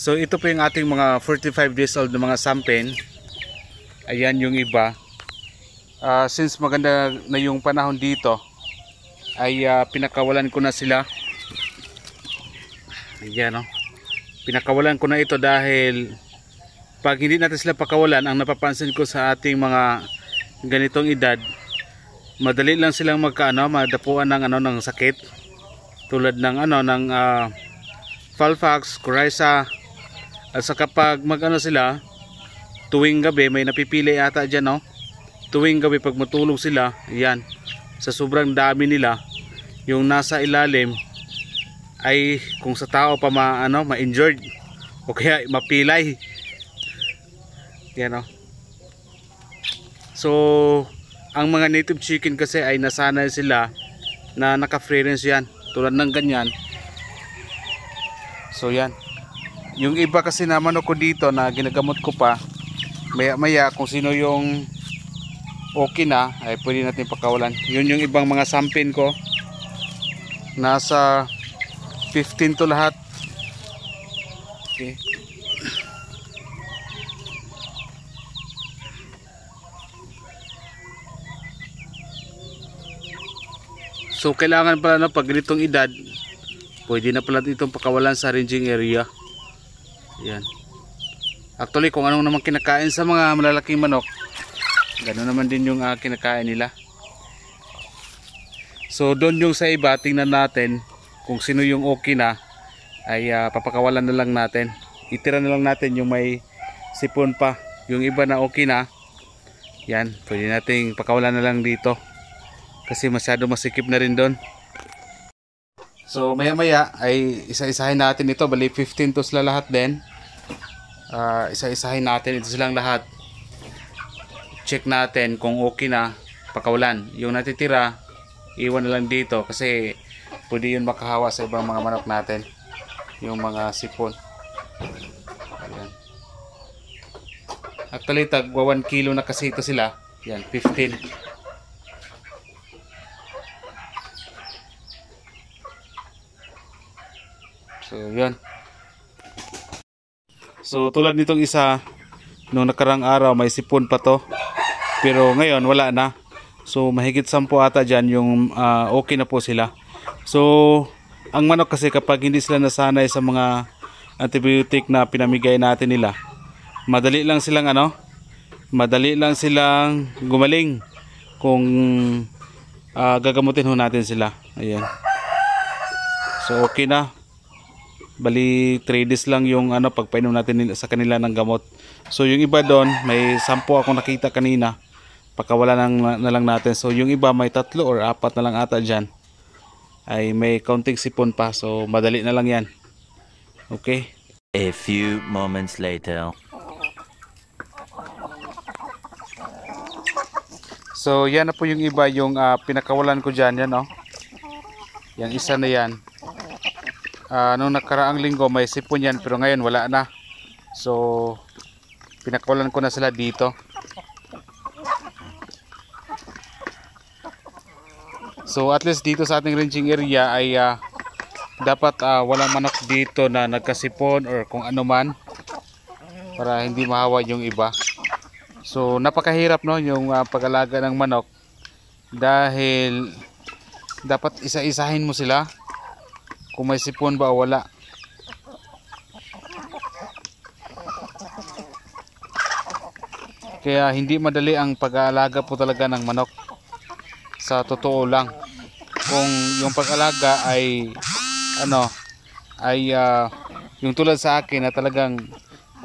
So ito po yung ating mga 45 days old na mga sampin. Ayan yung iba. Since maganda na yung panahon dito, ay pinakawalan ko na sila. Ayan, no? Pinakawalan ko na ito dahil pag hindi natin sila pakawalan, ang napapansin ko sa ating mga ganitong edad, madali lang silang madapuan ng ng sakit, tulad ng Falfax, Coryza. At saka pag sila tuwing gabi, may napipili ata dyan, no? Tuwing gabi pag matulog sila, yan, sa sobrang dami nila, yung nasa ilalim ay kung sa tao pa ma-injured o kaya mapilay. Yan, no? So ang mga native chicken kasi ay nasanay sila na naka-free range yan, tulad ng ganyan. So yan. Yung iba kasi na manok ko dito na ginagamot ko pa, maya maya kung sino yung okay na ay pwede natin pakawalan. Yun yung ibang mga sampin ko, nasa 15 to lahat. Okay. So kailangan pala pag ganitong edad, pwede na pala itong pakawalan sa ranging area. Yan. Actually kung anong naman kinakain sa mga malalaking manok, gano'n naman din yung kinakain nila. So doon yung sa iba, tingnan natin kung sino yung okay na, ay papakawalan na lang natin. Itira na lang natin yung may sipon pa. Yung iba na okay na, yan, pwede nating pakawalan na lang dito kasi masyado masikip na rin doon. So maya maya ay isa-isahin natin ito. Bali 15 to sila lahat din. Isa-isahin natin ito silang lahat. Check natin kung okay na, pakawalan. Yung natitira, iwan na lang dito kasi pwede yun makahawa sa ibang mga manok natin, yung mga sipon. Ayan. Actually tagwa 1 kilo na kasi ito sila. Yan, 15. So yun. So tulad nitong isa, nung nakarang araw may sipon pa to, pero ngayon wala na. So mahigit 10 ata dyan yung okay na po sila. So ang manok kasi kapag hindi sila nasanay sa mga antibiotic na pinamigay natin nila, madali lang silang gumaling kung gagamutin ho natin sila. Ayan. So okay na. Bali 3 days lang yung pagpainom natin sa kanila ng gamot. So yung iba doon, may 10 akong nakita kanina, pakawala na lang natin. So yung iba may 3 or 4 na lang ata dyan, ay may kaunting sipon pa. So madali na lang yan. Okay. A few moments later. So yan na po yung iba, yung pinakawalan ko dyan. Yan, yung isa na yan. Nung nakaraang linggo may sipon yan, pero ngayon wala na. So pinakawalan ko na sila dito. So at least dito sa ating ranging area ay dapat walang manok dito na nagkasipon or kung ano man, para hindi mahawa yung iba. So napakahirap yung pag-alaga ng manok, dahil dapat isa-isahin mo sila kung may sipon ba o wala. Kaya hindi madali ang pag-aalaga po talaga ng manok, sa totoo lang. Kung yung pag-alaga ay yung tulad sa akin na talagang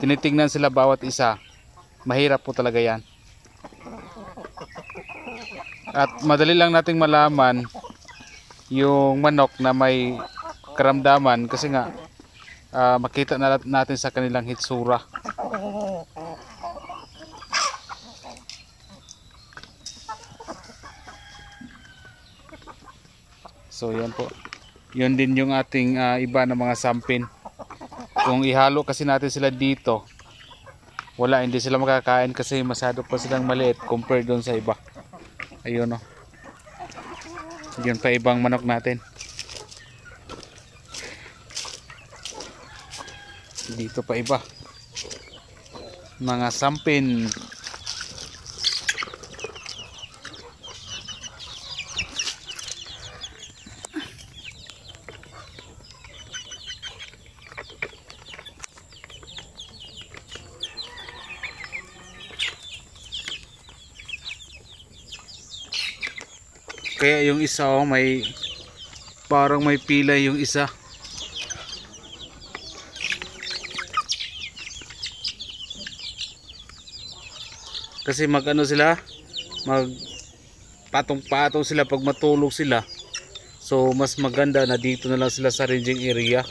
tinitingnan sila bawat isa, mahirap po talaga yan. At madali lang nating malaman yung manok na may karamdaman kasi nga makita na natin sa kanilang hitsura. So yan po, yun din yung ating iba na mga sampin. Kung ihalo kasi natin sila dito, hindi sila makakain kasi masyado pa silang maliit compared doon sa iba. Ayun, yun pa ibang manok natin. Dito pa iba. Mga sampin. Kaya yung isa may parang may pilay yung isa. Kasi mag-ano sila, mag patong-patong sila pag matulog sila. So mas maganda na dito na lang sila sa ranging area.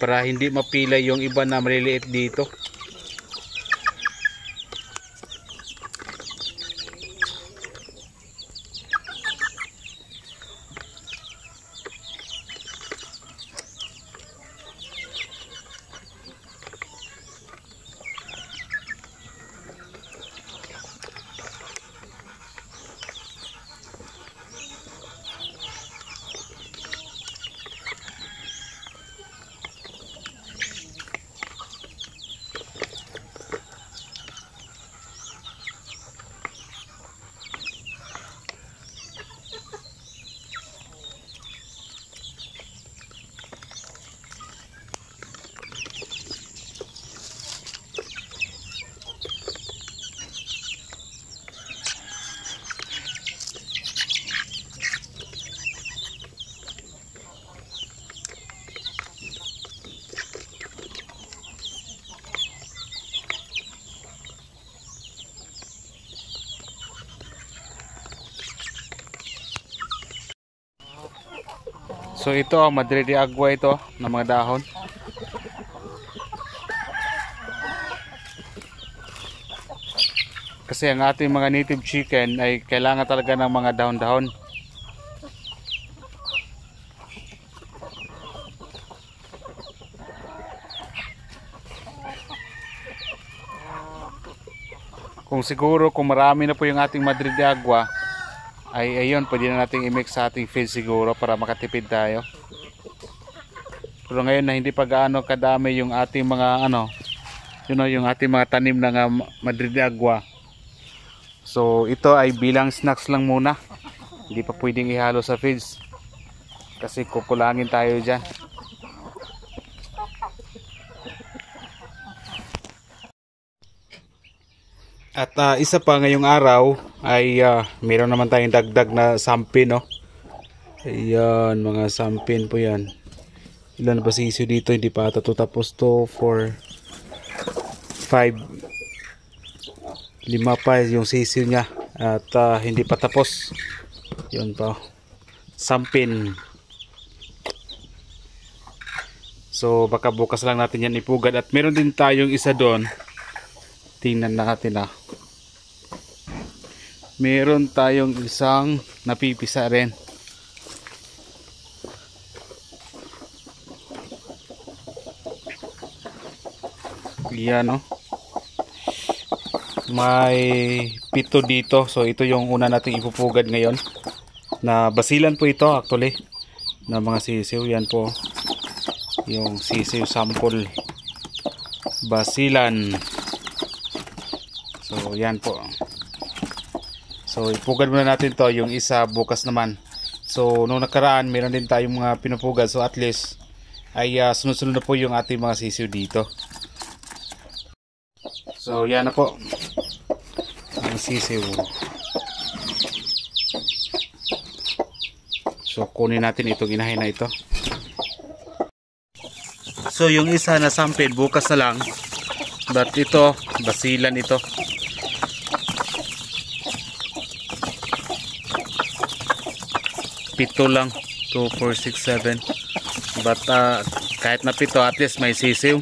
Para hindi mapilay yung iba na maliliit dito. So ito, Madre de Agua ito ng mga dahon. Kasi ang ating mga native chicken ay kailangan talaga ng mga dahon-dahon. Kung marami na po yung ating Madre de Agua, ay ayun, pwede na natin i-mix sa ating feed siguro para makatipid tayo. Pero ngayon na hindi pa gaano kadami yung ating mga yung ating mga tanim ng Madre de Agua. So ito ay bilang snacks lang muna. Hindi pa pwedeng ihalo sa feeds kasi kukulangin tayo dyan. At isa pa ngayong araw ay meron naman tayong dagdag na sampin, no? Ayan, mga sampin po yan. Ilan ba sisiyo dito? Hindi pa ata ito tapos to. 4, 5, 5 pa yung sisiyo niya. At hindi pa tapos. Yun pa. Sampin. So baka bukas lang natin yan ipugad. At meron din tayong isa doon. Tingnan natin meron tayong isang napipisa rin. Yan, may 7 dito. So ito yung una nating ipupugad ngayon. Na basilan po ito actually. Na mga sisiw. Yan po. Yung sisiw sample. Basilan. So yan po. So ipugad muna natin to, yung isa bukas naman. So nung nakaraan meron din tayong mga pinupugad. So at least ay sunod-sunod na po yung ating mga sisiw dito. So yan na po ang sisiw. So kunin natin itong inahin na ito. So yung isa na sampid bukas na lang. But ito basilan ito. Pito lang, 2, 4, 6, 7. But kahit na pito, at least may sisiw.